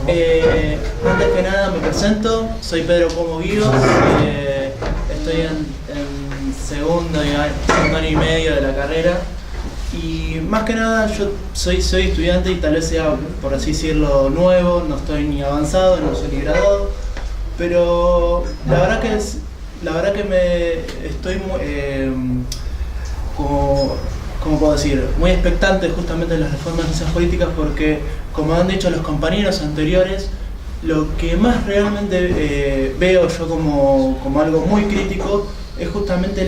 Antes que nada me presento, soy Pedro Pomo Guíos, estoy en segundo año y medio de la carrera y más que nada yo soy estudiante y tal vez sea, por así decirlo, nuevo, no estoy ni avanzado, no soy ni graduado, pero la verdad que me estoy ¿cómo puedo decir? Muy expectante justamente de las reformas de ciencias políticas porque, como han dicho los compañeros anteriores, lo que más realmente veo yo como algo muy crítico es justamente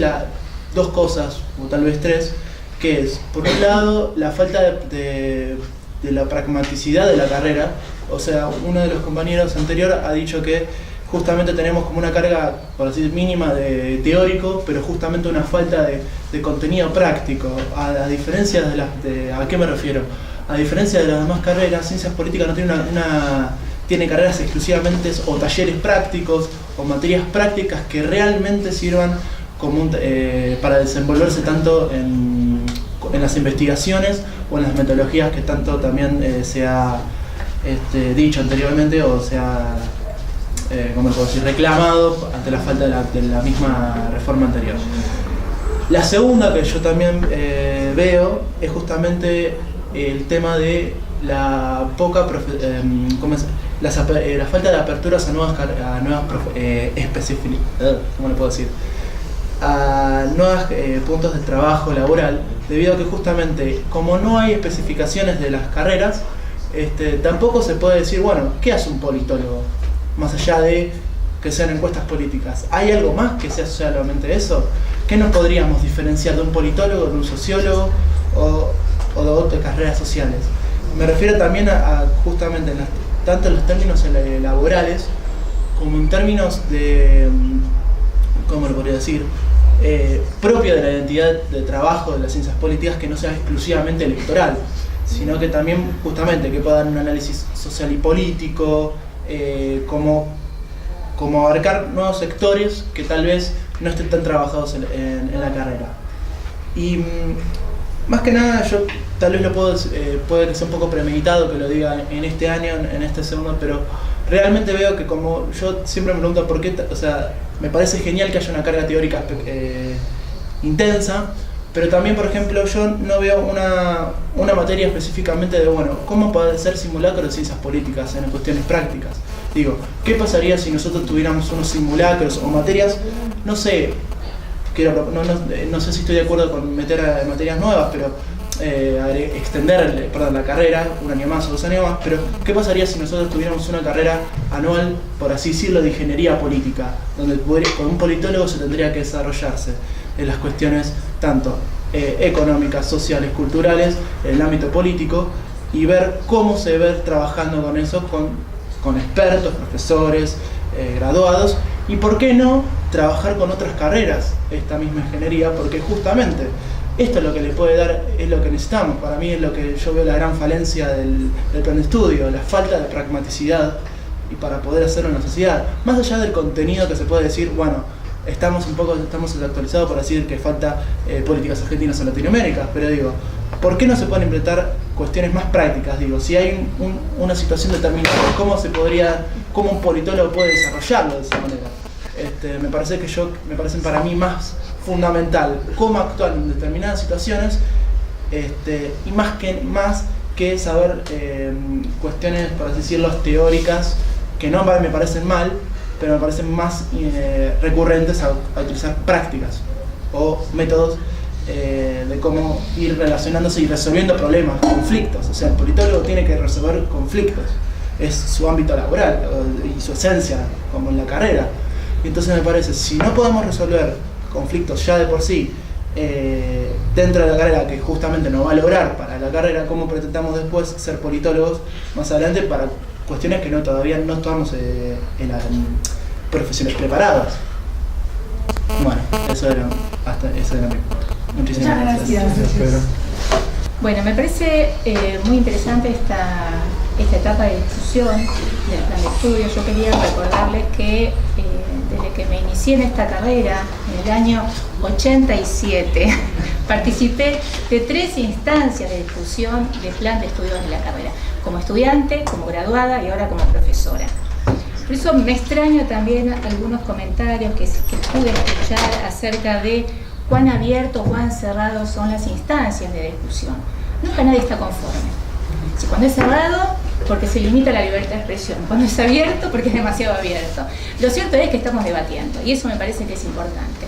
dos cosas, o tal vez tres, que es, por un lado, la falta de la pragmaticidad de la carrera. O sea, uno de los compañeros anterior ha dicho que justamente tenemos como una carga, por así decir, mínima de teórico, pero justamente una falta de contenido práctico. A diferencia ¿a qué me refiero? A diferencia de las demás carreras, ciencias políticas no tiene carreras exclusivamente o talleres prácticos o materias prácticas que realmente sirvan para desenvolverse tanto en las investigaciones o en las metodologías que tanto también se ha dicho anteriormente o se ha como puedo decir, reclamado ante la falta de la misma reforma anterior. La segunda que yo también veo es justamente el tema de la poca la falta de aperturas a nuevas ¿cómo le puedo decir? A nuevos puntos de trabajo laboral, debido a que justamente como no hay especificaciones de las carreras, tampoco se puede decir, bueno, ¿qué hace un politólogo? Más allá de que sean encuestas políticas. ¿Hay algo más que sea solamente eso? ¿Qué nos podríamos diferenciar de un politólogo, de un sociólogo o de otras carreras sociales? Me refiero también a justamente tanto en los términos laborales como en términos de, ¿cómo lo podría decir? Propio de la identidad de trabajo de las ciencias políticas, que no sea exclusivamente electoral, sino que también justamente que pueda dar un análisis social y político, como abarcar nuevos sectores que tal vez no estén tan trabajados en la carrera. Y más que nada yo tal vez puede que sea un poco premeditado que lo diga en este año, en este segundo, pero realmente veo que, como yo siempre me pregunto por qué, o sea, me parece genial que haya una carga teórica intensa, pero también, por ejemplo, yo no veo una materia específicamente de, bueno, cómo puede ser simulacro de ciencias políticas en cuestiones prácticas. Digo, ¿qué pasaría si nosotros tuviéramos unos simulacros o materias, no sé, no sé si estoy de acuerdo con meter materias nuevas, pero extender la carrera un año más o 2 años más, pero ¿qué pasaría si nosotros tuviéramos una carrera anual, por así decirlo, de ingeniería política, donde con un politólogo se tendría que desarrollarse en las cuestiones tanto económicas, sociales, culturales, en el ámbito político, y ver cómo se ve trabajando con eso, con expertos, profesores, graduados, y por qué no trabajar con otras carreras esta misma ingeniería, porque justamente esto es lo que le puede dar, es lo que necesitamos. Para mí es lo que yo veo la gran falencia del plan de estudio, la falta de pragmaticidad y para poder hacerlo en la sociedad. Más allá del contenido que se puede decir, bueno, estamos desactualizados por decir que falta políticas argentinas en Latinoamérica, pero digo, ¿por qué no se pueden implementar cuestiones más prácticas? Digo, si hay una situación determinada, ¿cómo un politólogo puede desarrollarlo de esa manera? Me parecen para mí más fundamental cómo actuar en determinadas situaciones, y más que saber cuestiones, por así decirlo, teóricas, que no me parecen mal, pero me parecen más recurrentes a utilizar prácticas o métodos de cómo ir relacionándose y resolviendo problemas, conflictos. O sea, el politólogo tiene que resolver conflictos, es su ámbito laboral y su esencia, como en la carrera. Y entonces me parece, si no podemos resolver conflictos ya de por sí dentro de la carrera, que justamente no va a lograr para la carrera, ¿cómo pretendamos después ser politólogos más adelante para cuestiones que todavía no estamos en profesiones preparadas? Bueno, eso era mi punto. Muchísimas gracias. Bueno, me parece muy interesante esta etapa de discusión del plan de estudio. Yo quería recordarles que desde que me inicié en esta carrera, en el año 87, participé de 3 instancias de discusión del plan de estudios de la carrera. como estudiante, como graduada y ahora como profesora. Por eso me extraño también algunos comentarios que pude escuchar acerca de cuán abiertos o cuán cerrados son las instancias de discusión. Nunca nadie está conforme. Si cuando es cerrado, porque se limita la libertad de expresión. Cuando es abierto, porque es demasiado abierto. Lo cierto es que estamos debatiendo y eso me parece que es importante.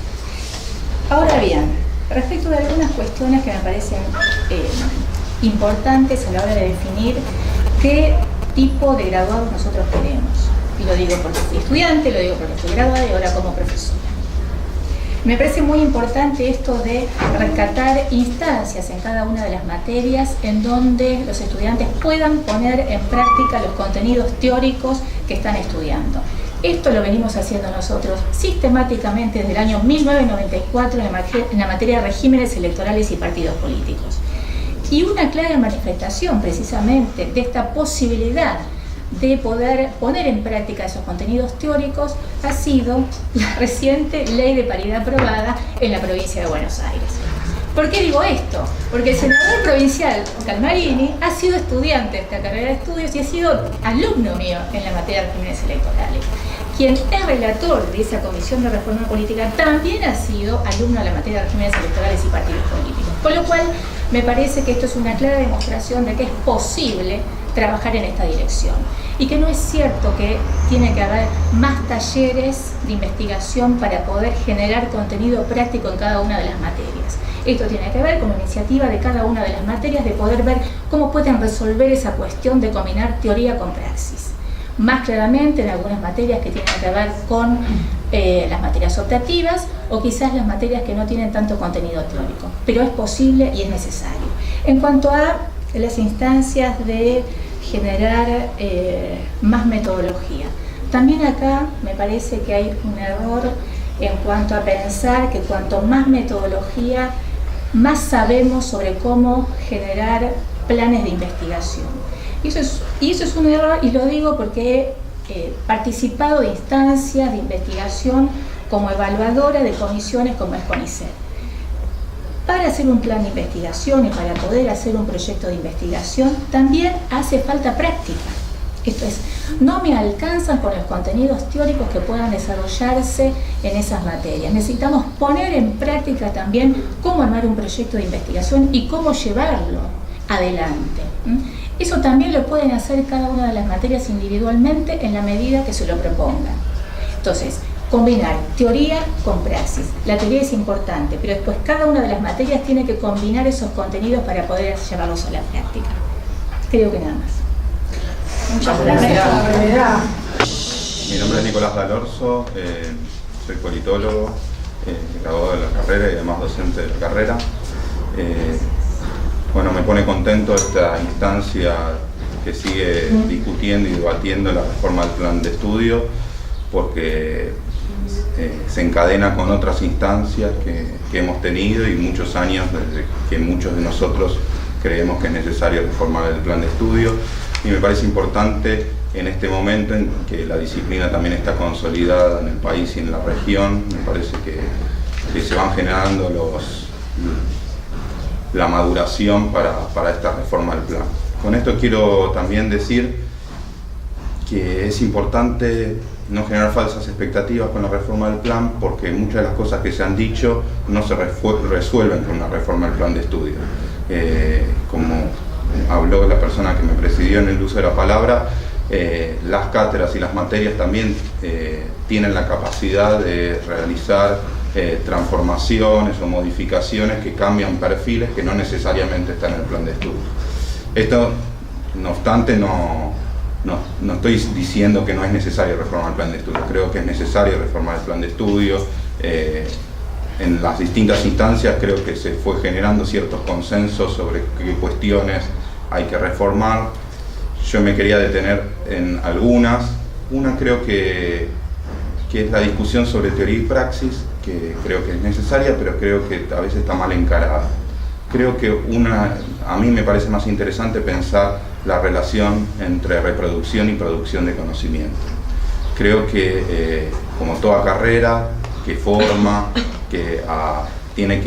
Ahora bien, respecto de algunas cuestiones que me parecen importantes a la hora de definir qué tipo de graduados nosotros queremos. Y lo digo porque soy estudiante, lo digo porque estoy graduada y ahora como profesora. Me parece muy importante esto de rescatar instancias en cada una de las materias en donde los estudiantes puedan poner en práctica los contenidos teóricos que están estudiando. Esto lo venimos haciendo nosotros sistemáticamente desde el año 1994 en la materia de regímenes electorales y partidos políticos. Y una clara manifestación precisamente de esta posibilidad de poder poner en práctica esos contenidos teóricos ha sido la reciente ley de paridad aprobada en la provincia de Buenos Aires. ¿Por qué digo esto? Porque el senador provincial Calmarini ha sido estudiante de esta carrera de estudios y ha sido alumno mío en la materia de regímenes electorales. Quien es relator de esa comisión de reforma política también ha sido alumno de la materia de regímenes electorales y partidos políticos. Con lo cual me parece que esto es una clara demostración de que es posible trabajar en esta dirección y que no es cierto que tiene que haber más talleres de investigación para poder generar contenido práctico en cada una de las materias. Esto tiene que ver con la iniciativa de cada una de las materias de poder ver cómo pueden resolver esa cuestión de combinar teoría con praxis. Más claramente en algunas materias que tienen que ver con las materias optativas o quizás las materias que no tienen tanto contenido teórico, pero es posible y es necesario. En cuanto a las instancias de generar más metodología, también acá me parece que hay un error en cuanto a pensar que cuanto más metodología, más sabemos sobre cómo generar planes de investigación. Y eso es un error, y lo digo porque he participado de instancias de investigación como evaluadora de comisiones como es CONICET. Para hacer un plan de investigación y para poder hacer un proyecto de investigación también hace falta práctica. Esto es, no me alcanzan con los contenidos teóricos que puedan desarrollarse en esas materias. Necesitamos poner en práctica también cómo armar un proyecto de investigación y cómo llevarlo adelante. Eso también lo pueden hacer cada una de las materias individualmente en la medida que se lo propongan. Entonces, combinar teoría con praxis. La teoría es importante, pero después cada una de las materias tiene que combinar esos contenidos para poder llevarlos a la práctica. Creo que nada más. Muchas gracias. Mi nombre es Nicolás D'Alorso, soy politólogo, graduado de la carrera y además docente de la carrera. Bueno, me pone contento esta instancia que sigue discutiendo y debatiendo la reforma del plan de estudio, porque se encadena con otras instancias que hemos tenido y muchos años desde que muchos de nosotros creemos que es necesario reformar el plan de estudio, y me parece importante en este momento en que la disciplina también está consolidada en el país y en la región. Me parece que se van generando la maduración para esta reforma del plan. Con esto quiero también decir que es importante no generar falsas expectativas con la reforma del plan, porque muchas de las cosas que se han dicho no se resuelven con la reforma del plan de estudio. Como habló la persona que me presidió en el uso de la palabra, las cátedras y las materias también tienen la capacidad de realizar transformaciones o modificaciones que cambian perfiles que no necesariamente están en el plan de estudio. Esto, no obstante, no estoy diciendo que no es necesario reformar el plan de estudio. Creo que es necesario reformar el plan de estudio. En las distintas instancias creo que se fue generando ciertos consensos sobre qué cuestiones hay que reformar. Yo me quería detener en algunas. Una creo que es la discusión sobre teoría y praxis, que creo que es necesaria, pero creo que a veces está mal encarada. Creo que a mí me parece más interesante pensar la relación entre reproducción y producción de conocimiento. Creo que como toda carrera que forma, que tiene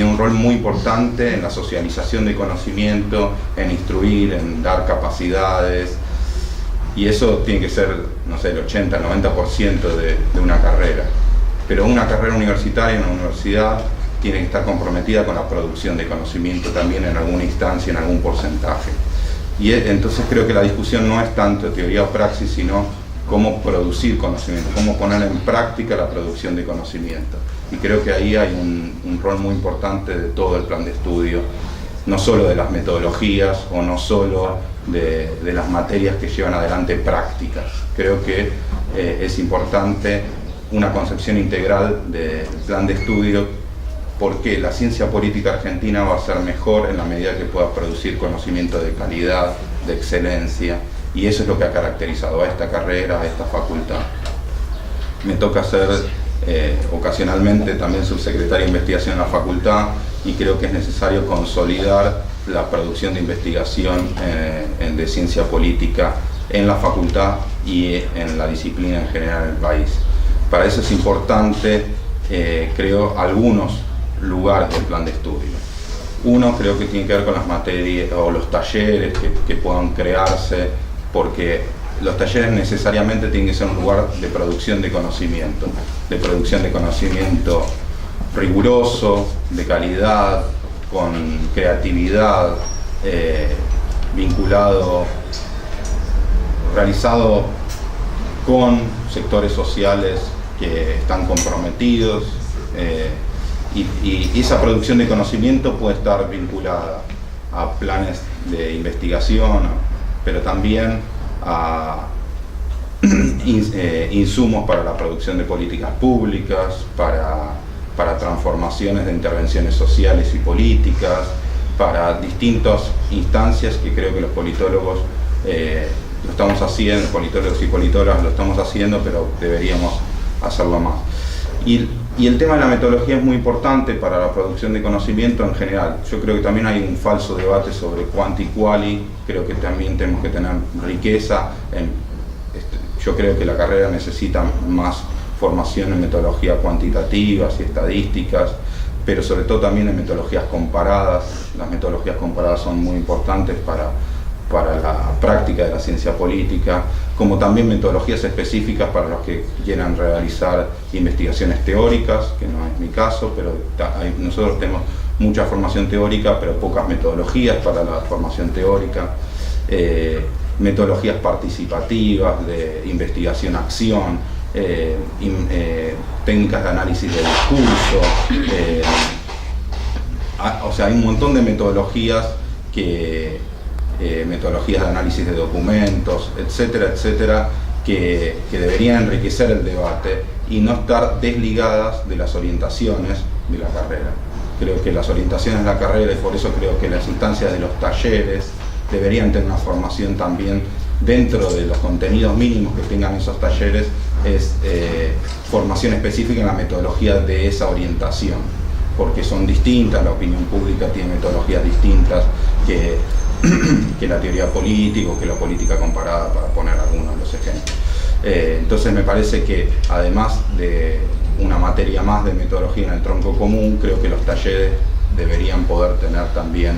un rol muy importante en la socialización de conocimiento, en instruir, en dar capacidades, y eso tiene que ser, no sé, el 80, el 90% de una carrera. Pero una carrera universitaria en una universidad tiene que estar comprometida con la producción de conocimiento también en alguna instancia, en algún porcentaje. Y entonces creo que la discusión no es tanto teoría o praxis, sino cómo producir conocimiento, cómo poner en práctica la producción de conocimiento. Y creo que ahí hay un rol muy importante de todo el plan de estudio, no solo de las metodologías o no solo de las materias que llevan adelante prácticas. Creo que es importante una concepción integral del plan de estudio, porque la ciencia política argentina va a ser mejor en la medida que pueda producir conocimiento de calidad, de excelencia, y eso es lo que ha caracterizado a esta carrera, a esta facultad. Me toca ser ocasionalmente también subsecretario de investigación en la facultad, y creo que es necesario consolidar la producción de investigación de ciencia política en la facultad y en la disciplina en general en el país. Para eso es importante, creo, algunos lugares del plan de estudio. Uno creo que tiene que ver con las materias o los talleres que puedan crearse, porque los talleres necesariamente tienen que ser un lugar de producción de conocimiento riguroso, de calidad, con creatividad, vinculado, realizado con sectores sociales que están comprometidos, y esa producción de conocimiento puede estar vinculada a planes de investigación, pero también a insumos para la producción de políticas públicas, para transformaciones de intervenciones sociales y políticas, para distintas instancias que creo que los politólogos lo estamos haciendo, politólogos y politólogas lo estamos haciendo, pero deberíamos hacerlo más. Y el tema de la metodología es muy importante para la producción de conocimiento en general. Yo creo que también hay un falso debate sobre quanti quali, creo que también tenemos que tener riqueza. Yo creo que la carrera necesita más formación en metodologías cuantitativas y estadísticas, pero sobre todo también en metodologías comparadas. Las metodologías comparadas son muy importantes para la práctica de la ciencia política, como también metodologías específicas para los que quieran realizar investigaciones teóricas, que no es mi caso, pero nosotros tenemos mucha formación teórica, pero pocas metodologías para la formación teórica, metodologías participativas de investigación-acción, técnicas de análisis de discurso, o sea, hay un montón de metodologías metodologías de análisis de documentos, etcétera, etcétera, que deberían enriquecer el debate y no estar desligadas de las orientaciones de la carrera. Creo que las orientaciones de la carrera, y por eso creo que las instancias de los talleres deberían tener una formación también dentro de los contenidos mínimos que tengan esos talleres, es formación específica en la metodología de esa orientación, porque son distintas, la opinión pública tiene metodologías distintas que la teoría política o que la política comparada, para poner algunos de los ejemplos. Entonces me parece que además de una materia más de metodología en el tronco común, creo que los talleres deberían poder tener también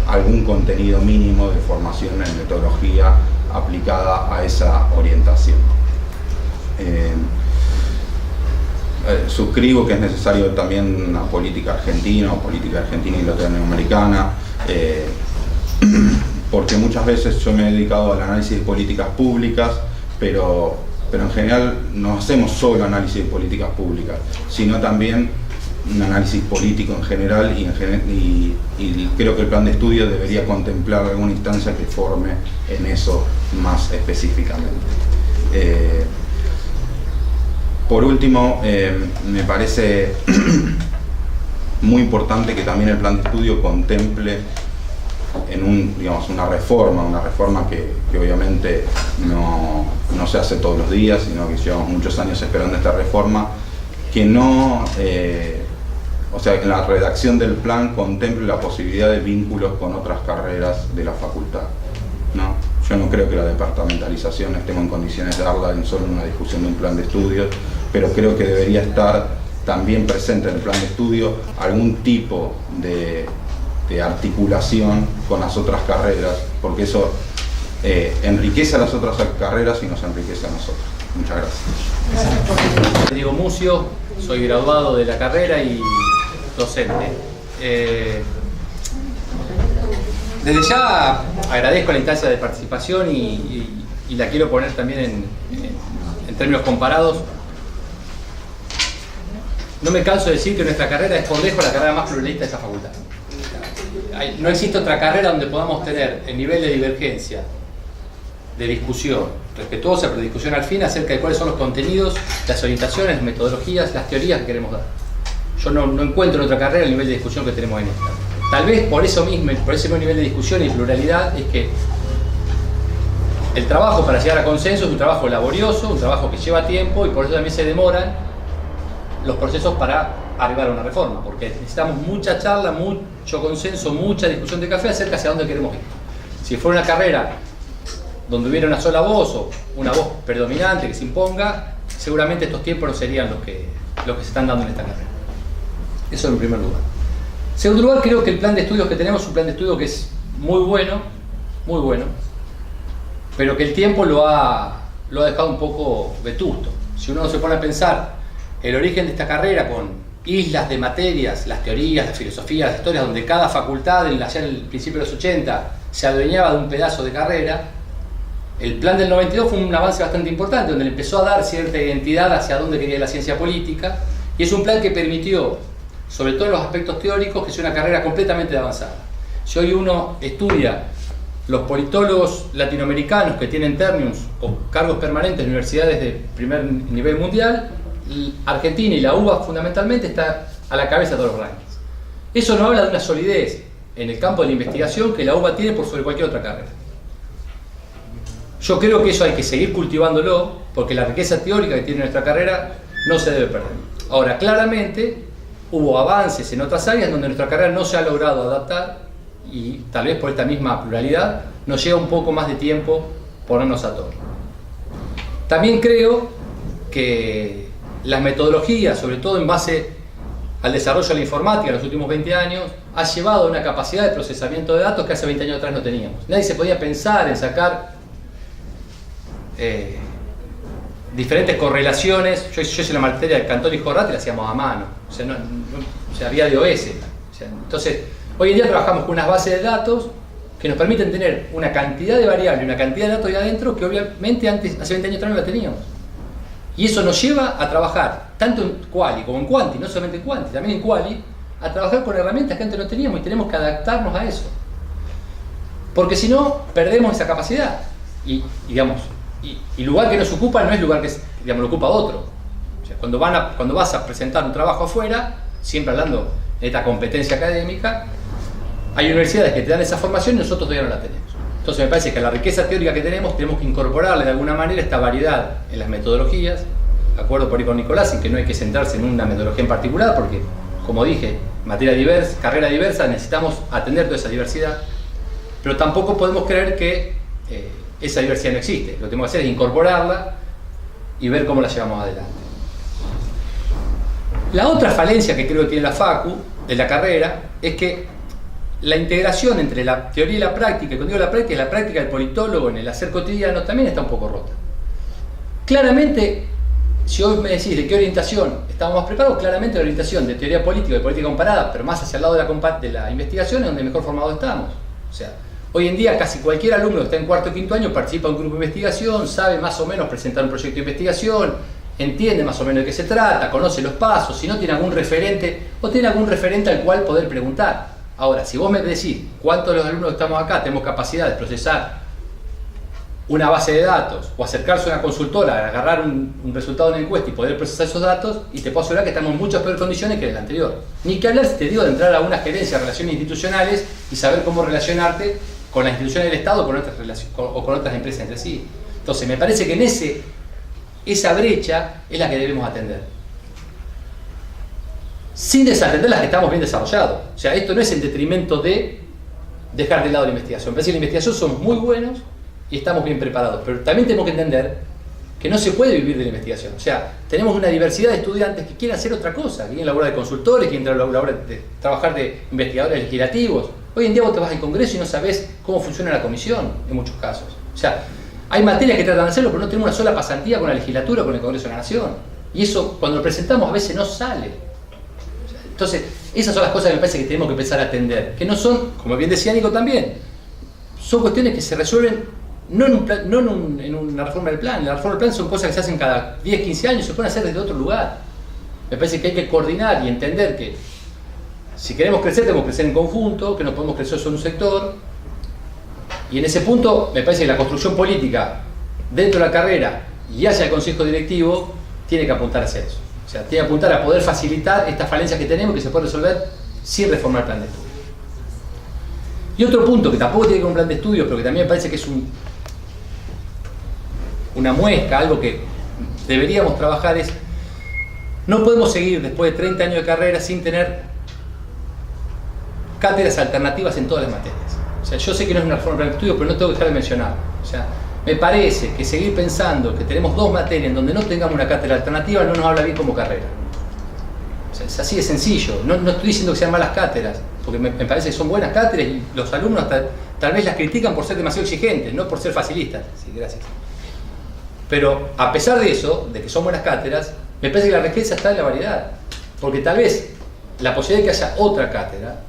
algún contenido mínimo de formación en metodología aplicada a esa orientación. Suscribo que es necesario también una política argentina o política argentina y latinoamericana, porque muchas veces yo me he dedicado al análisis de políticas públicas, pero en general no hacemos solo análisis de políticas públicas, sino también un análisis político en general, y creo que el plan de estudio debería contemplar alguna instancia que forme en eso más específicamente. Por último, me parece muy importante que también el plan de estudio contemple en una reforma que obviamente no se hace todos los días, sino que llevamos muchos años esperando esta reforma, que no, o sea, en la redacción del plan contemple la posibilidad de vínculos con otras carreras de la facultad, ¿no? Yo no creo que la departamentalización estemos en condiciones de darla en solo una discusión de un plan de estudios, pero creo que debería estar también presente en el plan de estudio algún tipo de articulación con las otras carreras, porque eso enriquece a las otras carreras y nos enriquece a nosotros. Muchas gracias. Diego Mucio, soy graduado de la carrera y docente. Desde ya agradezco la instancia de participación y la quiero poner también en términos comparados. No me canso de decir que nuestra carrera es por lejos la carrera más pluralista de esta facultad. No existe otra carrera donde podamos tener el nivel de divergencia, de discusión, respetuosa, pero discusión al fin acerca de cuáles son los contenidos, las orientaciones, las metodologías, las teorías que queremos dar. Yo no encuentro en otra carrera el nivel de discusión que tenemos en esta. Tal vez por eso mismo, por ese mismo nivel de discusión y pluralidad, es que el trabajo para llegar a consenso es un trabajo laborioso, un trabajo que lleva tiempo y por eso también se demoran los procesos para arribar a una reforma, porque necesitamos mucha charla, mucho consenso, mucha discusión de café acerca hacia dónde queremos ir. Si fuera una carrera donde hubiera una sola voz o una voz predominante que se imponga, seguramente estos tiempos no serían los que se están dando en esta carrera. Eso en primer lugar. En segundo lugar, creo que el plan de estudios que tenemos es un plan de estudio que es muy bueno, pero que el tiempo lo ha dejado un poco vetusto. Si uno se pone a pensar el origen de esta carrera con islas de materias, las teorías, las filosofías, las historias, donde cada facultad, allá en el principio de los 80, se adueñaba de un pedazo de carrera, el plan del 92 fue un avance bastante importante, donde le empezó a dar cierta identidad hacia dónde quería la ciencia política, y es un plan que permitió, sobre todo en los aspectos teóricos, que sea una carrera completamente avanzada. Si hoy uno estudia los politólogos latinoamericanos que tienen terniums o cargos permanentes en universidades de primer nivel mundial, Argentina y la UBA fundamentalmente está a la cabeza de todos los rankings. Eso nos habla de una solidez en el campo de la investigación que la UBA tiene por sobre cualquier otra carrera. Yo creo que eso hay que seguir cultivándolo, porque la riqueza teórica que tiene nuestra carrera no se debe perder. Ahora, claramente hubo avances en otras áreas donde nuestra carrera no se ha logrado adaptar y tal vez por esta misma pluralidad nos lleva un poco más de tiempo ponernos a tono. También creo que las metodologías, sobre todo en base al desarrollo de la informática en los últimos 20 años, ha llevado a una capacidad de procesamiento de datos que hace 20 años atrás no teníamos. Nadie se podía pensar en sacar diferentes correlaciones. Yo hice la materia de Cantón y Jorrat y la hacíamos a mano, o sea, había DOS. Entonces, hoy en día trabajamos con unas bases de datos que nos permiten tener una cantidad de variables, una cantidad de datos ahí adentro que obviamente antes, hace 20 años atrás no la teníamos. Y eso nos lleva a trabajar, tanto en Quali como en Quanti, no solamente en Quanti, también en Quali, a trabajar con herramientas que antes no teníamos y tenemos que adaptarnos a eso. Porque si no, perdemos esa capacidad. Y el lugar que nos ocupa no es lugar que lo ocupa otro. O sea, cuando vas a presentar un trabajo afuera, siempre hablando de esta competencia académica, hay universidades que te dan esa formación y nosotros todavía no la tenemos. Entonces me parece que a la riqueza teórica que tenemos que incorporarle de alguna manera esta variedad en las metodologías. De acuerdo por ahí con Nicolás en que no hay que centrarse en una metodología en particular porque, como dije, materia diversa, carrera diversa, necesitamos atender toda esa diversidad, pero tampoco podemos creer que esa diversidad no existe. Lo que tenemos que hacer es incorporarla y ver cómo la llevamos adelante. La otra falencia que creo que tiene la Facu de la carrera es que la integración entre la teoría y la práctica, y cuando digo la práctica del politólogo en el hacer cotidiano también está un poco rota. Claramente, si hoy me decís de qué orientación estamos más preparados, claramente la orientación de teoría política y política comparada, pero más hacia el lado de la investigación es donde mejor formados estamos. O sea, hoy en día casi cualquier alumno que está en cuarto o quinto año participa en un grupo de investigación, sabe más o menos presentar un proyecto de investigación, entiende más o menos de qué se trata, conoce los pasos, si no tiene algún referente o tiene algún referente al cual poder preguntar. Ahora, si vos me decís cuántos de los alumnos que estamos acá tenemos capacidad de procesar una base de datos o acercarse a una consultora, agarrar un resultado de una encuesta y poder procesar esos datos, y te puedo asegurar que estamos en muchas peores condiciones que en el anterior. Ni que hablar, si te digo, de entrar a una gerencia de relaciones institucionales y saber cómo relacionarte con las instituciones del Estado o con otras empresas entre sí. Entonces, me parece que en esa brecha es la que debemos atender. Sin desatender las que estamos bien desarrollados. O sea, esto no es en detrimento de dejar de lado la investigación. Me parece que en la investigación somos muy buenos y estamos bien preparados, pero también tenemos que entender que no se puede vivir de la investigación. O sea, tenemos una diversidad de estudiantes que quieren hacer otra cosa, que quieren laburar de consultores, que quieren trabajar de investigadores legislativos. Hoy en día vos te vas al Congreso y no sabés cómo funciona la comisión, en muchos casos. O sea, hay materias que tratan de hacerlo, pero no tenemos una sola pasantía con la legislatura o con el Congreso de la Nación. Y eso, cuando lo presentamos, a veces no sale. Entonces, esas son las cosas que me parece que tenemos que empezar a atender. Que no son, como bien decía Nico también, son cuestiones que se resuelven no en una reforma del plan. La reforma del plan son cosas que se hacen cada 10, 15 años, se pueden hacer desde otro lugar. Me parece que hay que coordinar y entender que si queremos crecer, tenemos que crecer en conjunto, que no podemos crecer solo en un sector. Y en ese punto, me parece que la construcción política dentro de la carrera y hacia el consejo directivo tiene que apuntar hacia eso. O sea, tiene que apuntar a poder facilitar estas falencias que tenemos que se pueden resolver sin reformar el plan de estudio. Y otro punto que tampoco tiene que ver con un plan de estudios, pero que también me parece que es una muesca, algo que deberíamos trabajar es, no podemos seguir después de 30 años de carrera sin tener cátedras alternativas en todas las materias. O sea, yo sé que no es una reforma del plan de estudios, pero no tengo que dejar de mencionarlo. O sea, me parece que seguir pensando que tenemos 2 materias en donde no tengamos una cátedra alternativa no nos habla bien como carrera. O sea, es así de sencillo. No estoy diciendo que sean malas cátedras, porque me parece que son buenas cátedras y los alumnos tal vez las critican por ser demasiado exigentes, no por ser facilistas. Sí, gracias. Pero a pesar de eso, de que son buenas cátedras, me parece que la riqueza está en la variedad. Porque tal vez la posibilidad de que haya otra cátedra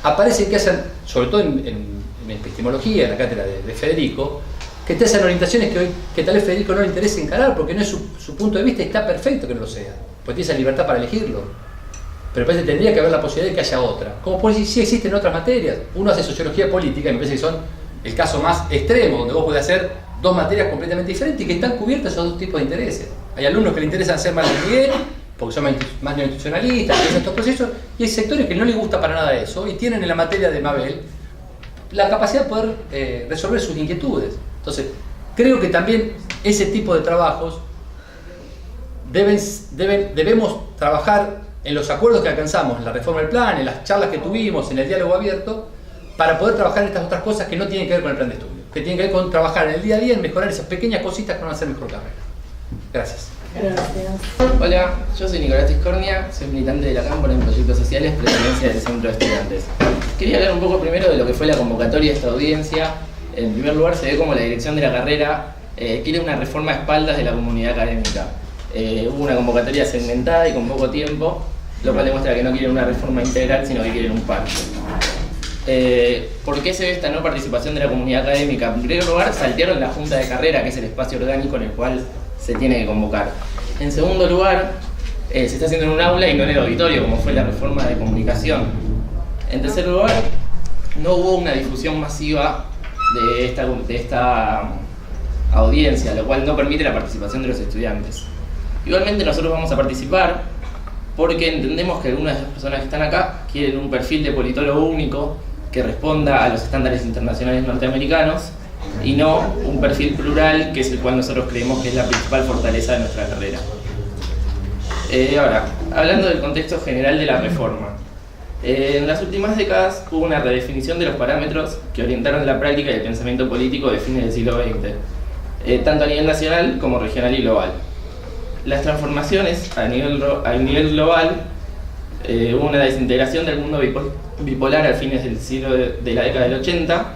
aparece que hayan, sobre todo en epistemología, en la cátedra de Federico, que te hacen orientaciones que tal vez Federico no le interese encarar porque no es su punto de vista y está perfecto que no lo sea, porque tiene esa libertad para elegirlo. Pero parece que tendría que haber la posibilidad de que haya otra. Como por si existen otras materias. Uno hace sociología política y me parece que son el caso más extremo, donde vos podés hacer 2 materias completamente diferentes y que están cubiertas esos 2 tipos de intereses. Hay alumnos que les interesan ser más de Miguel, porque son más neoinstitucionalistas, que hacen estos procesos, y hay sectores que no les gusta para nada eso y tienen en la materia de Mabel la capacidad de poder resolver sus inquietudes. Entonces, creo que también ese tipo de trabajos debemos trabajar en los acuerdos que alcanzamos, en la reforma del plan, en las charlas que tuvimos, en el diálogo abierto, para poder trabajar en estas otras cosas que no tienen que ver con el plan de estudio, que tienen que ver con trabajar en el día a día, en mejorar esas pequeñas cositas que van a hacer mejor carrera. Gracias. Gracias. Hola, yo soy Nicolás Tiscornia, soy militante de la Cámpora en Proyectos Sociales, presidencia del Centro de Estudiantes. Quería hablar un poco primero de lo que fue la convocatoria de esta audiencia. En primer lugar, se ve como la dirección de la carrera quiere una reforma a espaldas de la comunidad académica. Hubo una convocatoria segmentada y con poco tiempo, lo cual demuestra que no quieren una reforma integral, sino que quieren un parche. ¿Por qué se ve esta no participación de la comunidad académica? En primer lugar, saltearon la junta de carrera, que es el espacio orgánico en el cual se tiene que convocar. En segundo lugar, se está haciendo en un aula y no en el auditorio, como fue la reforma de comunicación. En tercer lugar, no hubo una difusión masiva de esta audiencia, lo cual no permite la participación de los estudiantes. Igualmente nosotros vamos a participar porque entendemos que algunas de las personas que están acá quieren un perfil de politólogo único que responda a los estándares internacionales norteamericanos y no un perfil plural, que es el cual nosotros creemos que es la principal fortaleza de nuestra carrera. Ahora, hablando del contexto general de la reforma. En las últimas décadas hubo una redefinición de los parámetros que orientaron la práctica y el pensamiento político de fines del siglo XX, tanto a nivel nacional como regional y global. Las transformaciones a nivel global, hubo una desintegración del mundo bipolar a fines del siglo de la década del 80,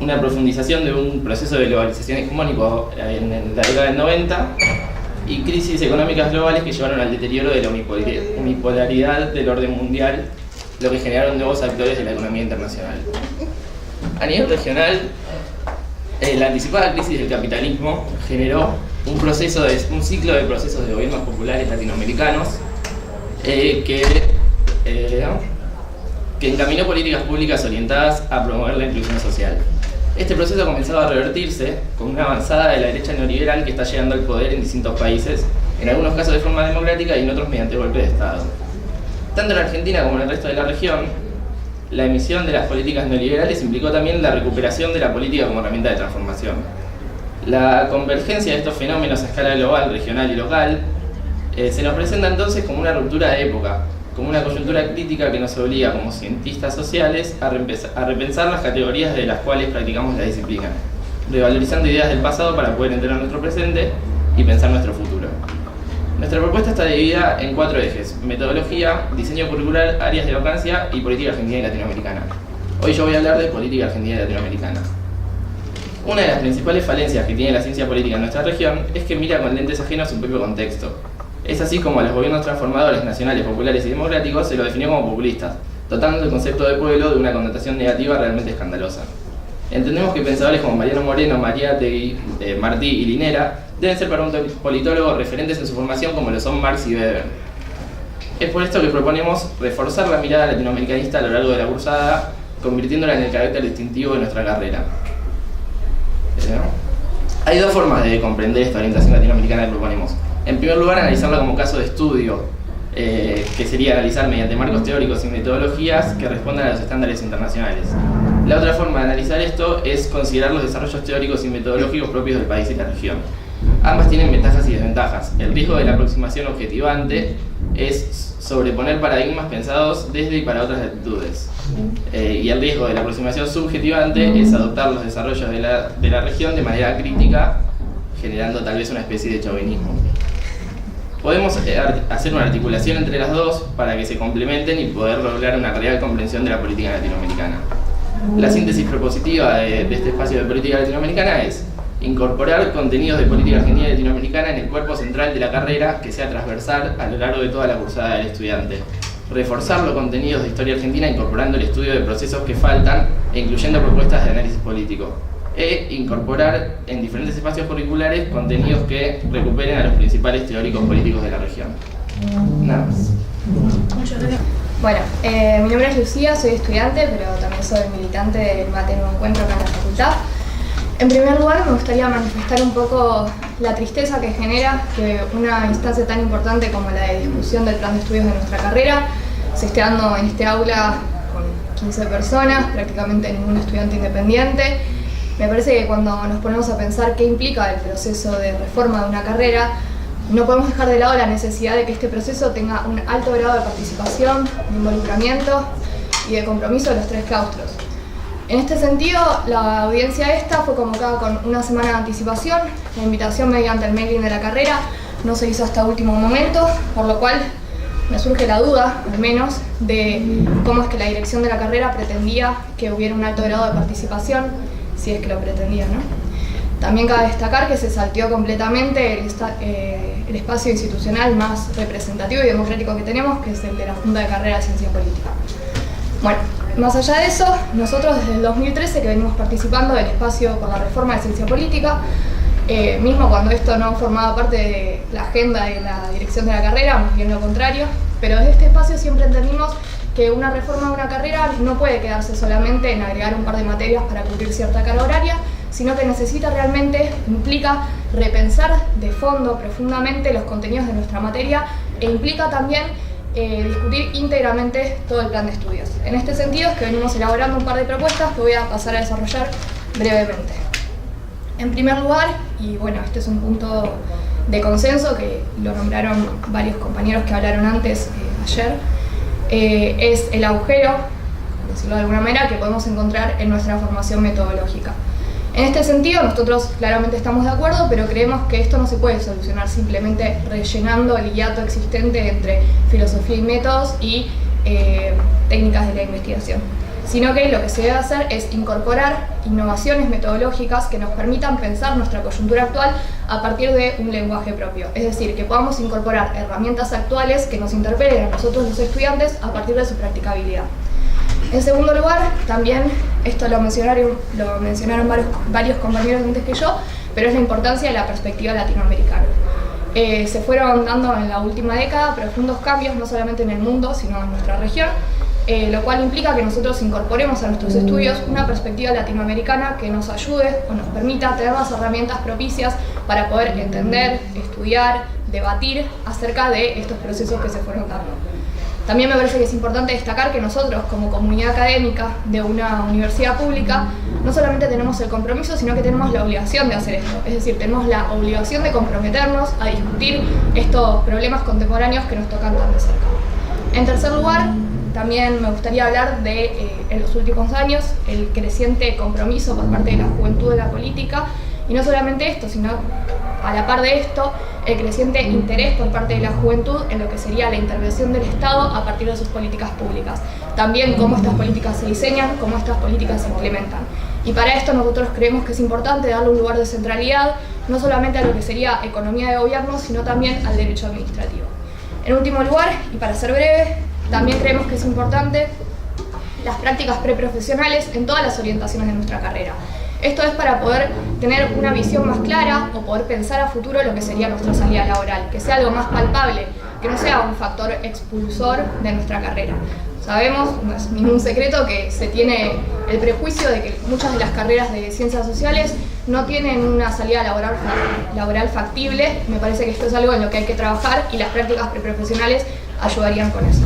una profundización de un proceso de globalización hegemónico en la década del 90 y crisis económicas globales que llevaron al deterioro de la unipolaridad del orden mundial, lo que generaron nuevos actores de la economía internacional. A nivel regional, la anticipada crisis del capitalismo generó un ciclo de procesos de gobiernos populares latinoamericanos que encaminó políticas públicas orientadas a promover la inclusión social. Este proceso ha comenzado a revertirse con una avanzada de la derecha neoliberal que está llegando al poder en distintos países, en algunos casos de forma democrática y en otros mediante golpe de Estado. Tanto en Argentina como en el resto de la región, la emisión de las políticas neoliberales implicó también la recuperación de la política como herramienta de transformación. La convergencia de estos fenómenos a escala global, regional y local se nos presenta entonces como una ruptura de época, como una coyuntura crítica que nos obliga como cientistas sociales a repensar las categorías de las cuales practicamos la disciplina. revalorizando ideas del pasado para poder entender nuestro presente y pensar nuestro futuro. Nuestra propuesta está dividida en 4 ejes: metodología, diseño curricular, áreas de vacancia y política argentina y latinoamericana. Hoy yo voy a hablar de política argentina y latinoamericana. Una de las principales falencias que tiene la ciencia política en nuestra región es que mira con lentes ajenos su propio contexto. Es así como a los gobiernos transformadores nacionales, populares y democráticos se los definió como populistas, dotando el concepto de pueblo de una connotación negativa realmente escandalosa. Entendemos que pensadores como Mariano Moreno, Mariátegui, Martí y Linera deben ser para un politólogo referentes en su formación como lo son Marx y Weber. Es por esto que proponemos reforzar la mirada latinoamericanista a lo largo de la cursada, convirtiéndola en el carácter distintivo de nuestra carrera. Hay 2 formas de comprender esta orientación latinoamericana que proponemos. En primer lugar, analizarla como caso de estudio, que sería analizar mediante marcos teóricos y metodologías que respondan a los estándares internacionales. La otra forma de analizar esto es considerar los desarrollos teóricos y metodológicos propios del país y la región. Ambas tienen ventajas y desventajas. El riesgo de la aproximación objetivante es sobreponer paradigmas pensados desde y para otras latitudes. Y el riesgo de la aproximación subjetivante es adoptar los desarrollos de la región de manera crítica, generando tal vez una especie de chauvinismo. Podemos hacer una articulación entre las dos para que se complementen y poder lograr una real comprensión de la política latinoamericana. La síntesis propositiva de este espacio de política latinoamericana es incorporar contenidos de política argentina y latinoamericana en el cuerpo central de la carrera que sea transversal a lo largo de toda la cursada del estudiante. Reforzar los contenidos de historia argentina incorporando el estudio de procesos que faltan e incluyendo propuestas de análisis político. E incorporar en diferentes espacios curriculares contenidos que recuperen a los principales teóricos políticos de la región. Nada más. Bueno, mi nombre es Lucía, soy estudiante, pero también soy militante del Mate Nuevo Encuentro acá en la facultad. En primer lugar, me gustaría manifestar un poco la tristeza que genera que una instancia tan importante como la de discusión del plan de estudios de nuestra carrera se esté dando en este aula con 15 personas, prácticamente ningún estudiante independiente. Me parece que cuando nos ponemos a pensar qué implica el proceso de reforma de una carrera, no podemos dejar de lado la necesidad de que este proceso tenga un alto grado de participación, de involucramiento y de compromiso de los 3 claustros. En este sentido, la audiencia esta fue convocada con una semana de anticipación. La invitación mediante el mailing de la carrera no se hizo hasta último momento, por lo cual me surge la duda, al menos, de cómo es que la dirección de la carrera pretendía que hubiera un alto grado de participación, si es que lo pretendía, ¿no? También cabe destacar que se salteó completamente el espacio institucional más representativo y democrático que tenemos, que es el de la Junta de Carrera de Ciencia Política. Bueno, más allá de eso, nosotros desde el 2013 que venimos participando del espacio por la reforma de ciencia política, mismo cuando esto no formaba parte de la agenda de la dirección de la carrera, más bien lo contrario, pero desde este espacio siempre entendimos que una reforma de una carrera no puede quedarse solamente en agregar un par de materias para cubrir cierta carga horaria, sino que necesita realmente, implica repensar de fondo, profundamente los contenidos de nuestra materia e implica también discutir íntegramente todo el plan de estudios. En este sentido es que venimos elaborando un par de propuestas que voy a pasar a desarrollar brevemente. En primer lugar, y bueno, este es un punto de consenso que lo nombraron varios compañeros que hablaron antes ayer, es el agujero, por decirlo de alguna manera, que podemos encontrar en nuestra formación metodológica. En este sentido, nosotros claramente estamos de acuerdo, pero creemos que esto no se puede solucionar simplemente rellenando el hiato existente entre filosofía y métodos y técnicas de la investigación, sino que lo que se debe hacer es incorporar innovaciones metodológicas que nos permitan pensar nuestra coyuntura actual a partir de un lenguaje propio, es decir, que podamos incorporar herramientas actuales que nos interpelen a nosotros los estudiantes a partir de su practicabilidad. En segundo lugar, también, esto lo mencionaron varios compañeros antes que yo, pero es la importancia de la perspectiva latinoamericana. Se fueron dando en la última década profundos cambios, no solamente en el mundo, sino en nuestra región, lo cual implica que nosotros incorporemos a nuestros estudios una perspectiva latinoamericana que nos ayude o nos permita tener las herramientas propicias para poder entender, estudiar, debatir acerca de estos procesos que se fueron dando. También me parece que es importante destacar que nosotros, como comunidad académica de una universidad pública, no solamente tenemos el compromiso, sino que tenemos la obligación de hacer esto. Es decir, tenemos la obligación de comprometernos a discutir estos problemas contemporáneos que nos tocan tan de cerca. En tercer lugar, también me gustaría hablar de, en los últimos años, el creciente compromiso por parte de la juventud de la política, y no solamente esto, sino a la par de esto, el creciente interés por parte de la juventud en lo que sería la intervención del Estado a partir de sus políticas públicas. También cómo estas políticas se diseñan, cómo estas políticas se implementan. Y para esto nosotros creemos que es importante darle un lugar de centralidad, no solamente a lo que sería economía de gobierno, sino también al derecho administrativo. En último lugar, y para ser breve, también creemos que es importante las prácticas preprofesionales en todas las orientaciones de nuestra carrera. Esto es para poder tener una visión más clara o poder pensar a futuro lo que sería nuestra salida laboral, que sea algo más palpable, que no sea un factor expulsor de nuestra carrera. Sabemos, no es ningún secreto, que se tiene el prejuicio de que muchas de las carreras de ciencias sociales no tienen una salida laboral factible. Me parece que esto es algo en lo que hay que trabajar y las prácticas preprofesionales ayudarían con eso.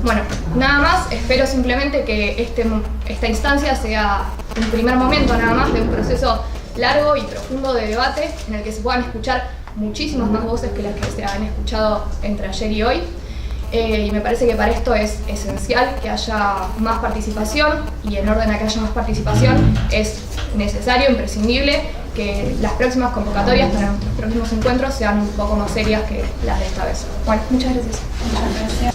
Bueno, nada más, espero simplemente que esta instancia sea un primer momento nada más de un proceso largo y profundo de debate en el que se puedan escuchar muchísimas más voces que las que se han escuchado entre ayer y hoy. Y me parece que para esto es esencial que haya más participación, y en orden a que haya más participación es necesario, imprescindible, que las próximas convocatorias para nuestros próximos encuentros sean un poco más serias que las de esta vez. Bueno, muchas gracias. Muchas gracias.